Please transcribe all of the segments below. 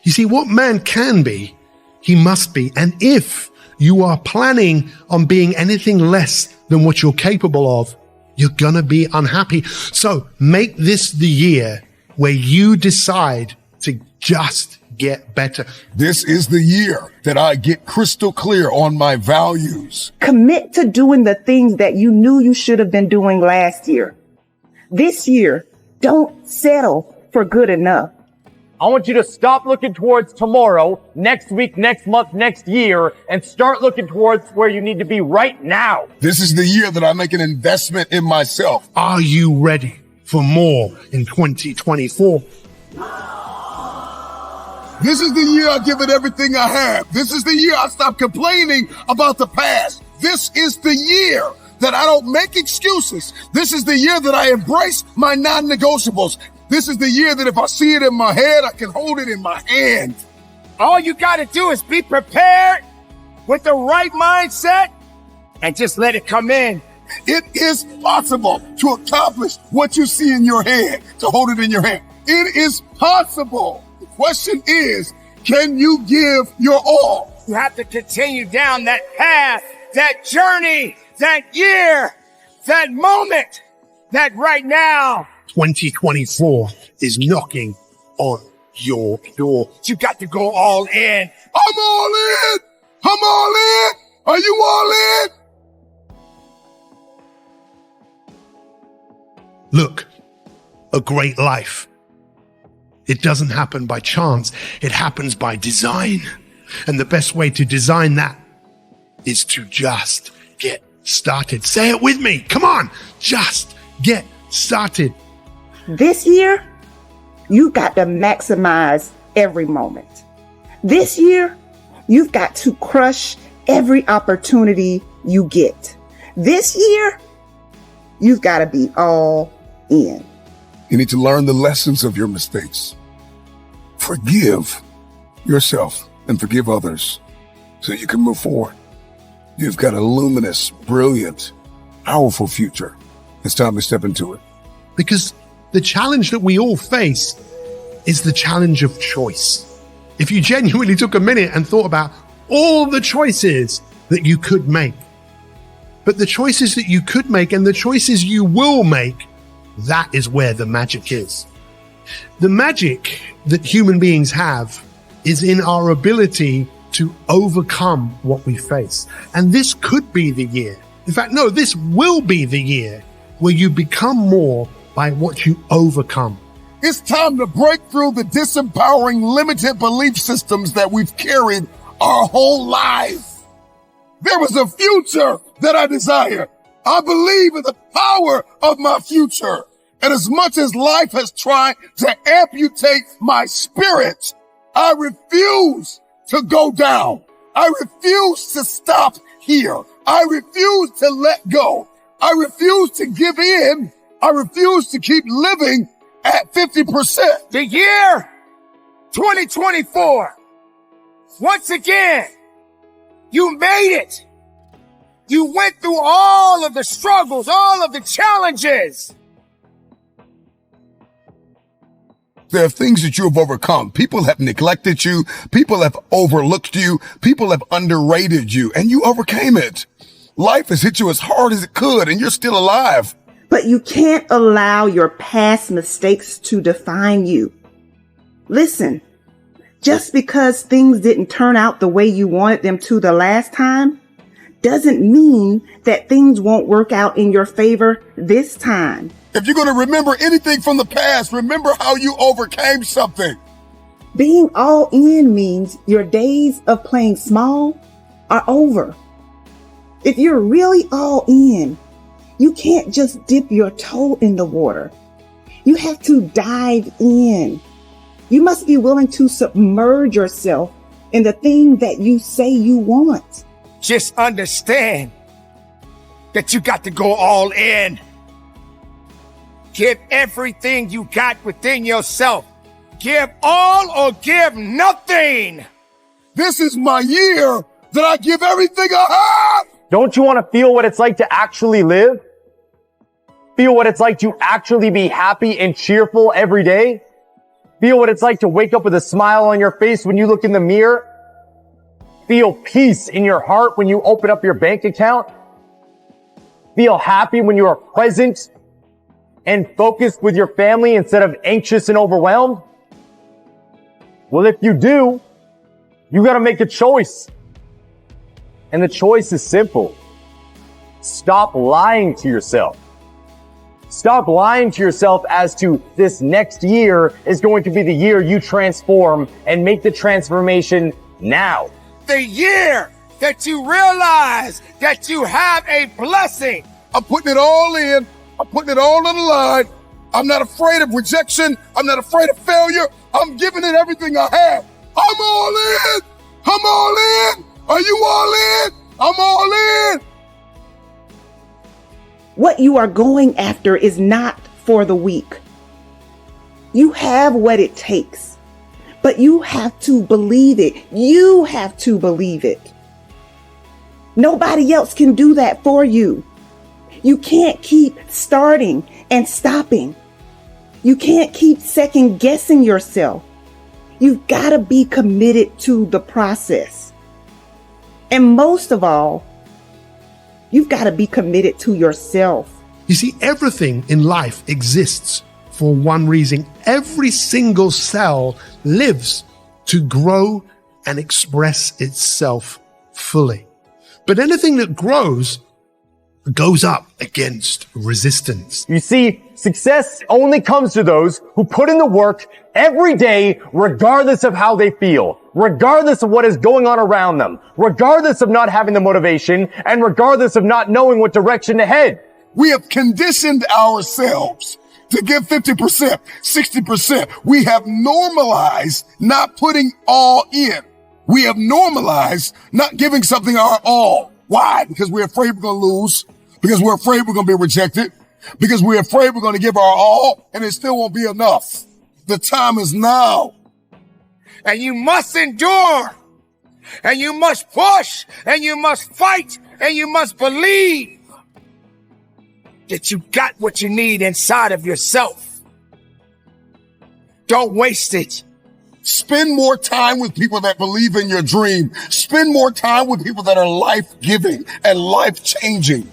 You see, what man can be, he must be. And if you are planning on being anything less than what you're capable of, you're gonna be unhappy. So make this the year where you decide to just get better. This is the year that I get crystal clear on my values. Commit to doing the things that you knew you should have been doing last year. This year, don't settle for good enough. I want you to stop looking towards tomorrow, next week, next month, next year, and start looking towards where you need to be right now. This is the year that I make an investment in myself. Are you ready for more in 2024? This is the year I give it everything I have. This is the year I stop complaining about the past. This is the year that I don't make excuses. This is the year that I embrace my non-negotiables. This is the year that if I see it in my head, I can hold it in my hand. All you got to do is be prepared with the right mindset and just let it come in. It is possible to accomplish what you see in your head, to hold it in your hand. It is possible. The question is, can you give your all? You have to continue down that path, that journey, that year, that moment, that right now. 2024 is knocking on your door. You got to go all in. I'm all in. I'm all in. Are you all in? Look, a great life. It doesn't happen by chance. It happens by design. And the best way to design that is to just get started. Say it with me. Come on. Just get started. This year, you've got to maximize every moment. This year, you've got to crush every opportunity you get. This year, you've got to be all in. You need to learn the lessons of your mistakes. Forgive yourself and forgive others so you can move forward. You've got a luminous, brilliant, powerful future. It's time to step into it. Because the challenge that we all face is the challenge of choice. If you genuinely took a minute and thought about all the choices that you could make, but the choices that you could make and the choices you will make, that is where the magic is. The magic that human beings have is in our ability to overcome what we face. And this could be the year. In fact, no, this will be the year where you become more by what you overcome. It's time to break through the disempowering, limited belief systems that we've carried our whole lives. There is a future that I desire. I believe in the power of my future. And as much as life has tried to amputate my spirit, I refuse to go down. I refuse to stop here. I refuse to let go. I refuse to give in. I refuse to keep living at 50%. The year 2024. Once again, you made it. You went through all of the struggles, all of the challenges. There are things that you have overcome. People have neglected you. People have overlooked you. People have underrated you, and you overcame it. Life has hit you as hard as it could, and you're still alive. But you can't allow your past mistakes to define you. Listen, just because things didn't turn out the way you wanted them to the last time doesn't mean that things won't work out in your favor this time. If you're going to remember anything from the past, remember how you overcame something. Being all in means your days of playing small are over. If you're really all in, you can't just dip your toe in the water. You have to dive in. You must be willing to submerge yourself in the thing that you say you want. Just understand that you got to go all in. Give everything you got within yourself. Give all or give nothing. This is my year that I give everything I have. Don't you want to feel what it's like to actually live? Feel what it's like to actually be happy and cheerful every day? Feel what it's like to wake up with a smile on your face when you look in the mirror. Feel peace in your heart when you open up your bank account. Feel happy when you are present and focused with your family instead of anxious and overwhelmed. Well, if you do, you got to make a choice. And the choice is simple. Stop lying to yourself. Stop lying to yourself as to this next year is going to be the year you transform, and make the transformation now. The year that you realize that you have a blessing. I'm putting it all in. I'm putting it all on the line. I'm not afraid of rejection. I'm not afraid of failure. I'm giving it everything I have. I'm all in. I'm all in. Are you all in? I'm all in. What you are going after is not for the weak. You have what it takes, but you have to believe it. You have to believe it. Nobody else can do that for you. You can't keep starting and stopping. You can't keep second guessing yourself. You've got to be committed to the process. And most of all, you've got to be committed to yourself. You see, everything in life exists for one reason. Every single cell lives to grow and express itself fully. But anything that grows goes up against resistance. You see, success only comes to those who put in the work every day, regardless of how they feel, regardless of what is going on around them, regardless of not having the motivation, and regardless of not knowing what direction to head. We have conditioned ourselves to give 50%, 60%. We have normalized not putting all in. We have normalized not giving something our all. Why? Because we're afraid we're going to lose. Because we're afraid we're going to be rejected. Because we're afraid we're going to give our all and it still won't be enough. The time is now. And you must endure. And you must push. And you must fight. And you must believe that you got what you need inside of yourself. Don't waste it. Spend more time with people that believe in your dream. Spend more time with people that are life-giving and life-changing.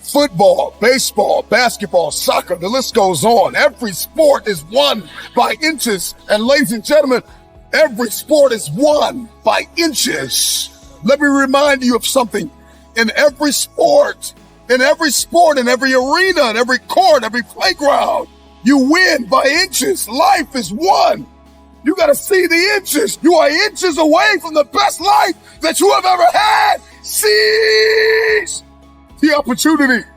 Football, baseball, basketball, soccer, the list goes on. Every sport is won by inches. And ladies and gentlemen, every sport is won by inches. Let me remind you of something. In every sport, in every arena, in every court, every playground, you win by inches. Life is won. You got to see the inches. You are inches away from the best life that you have ever had. Seize the opportunity.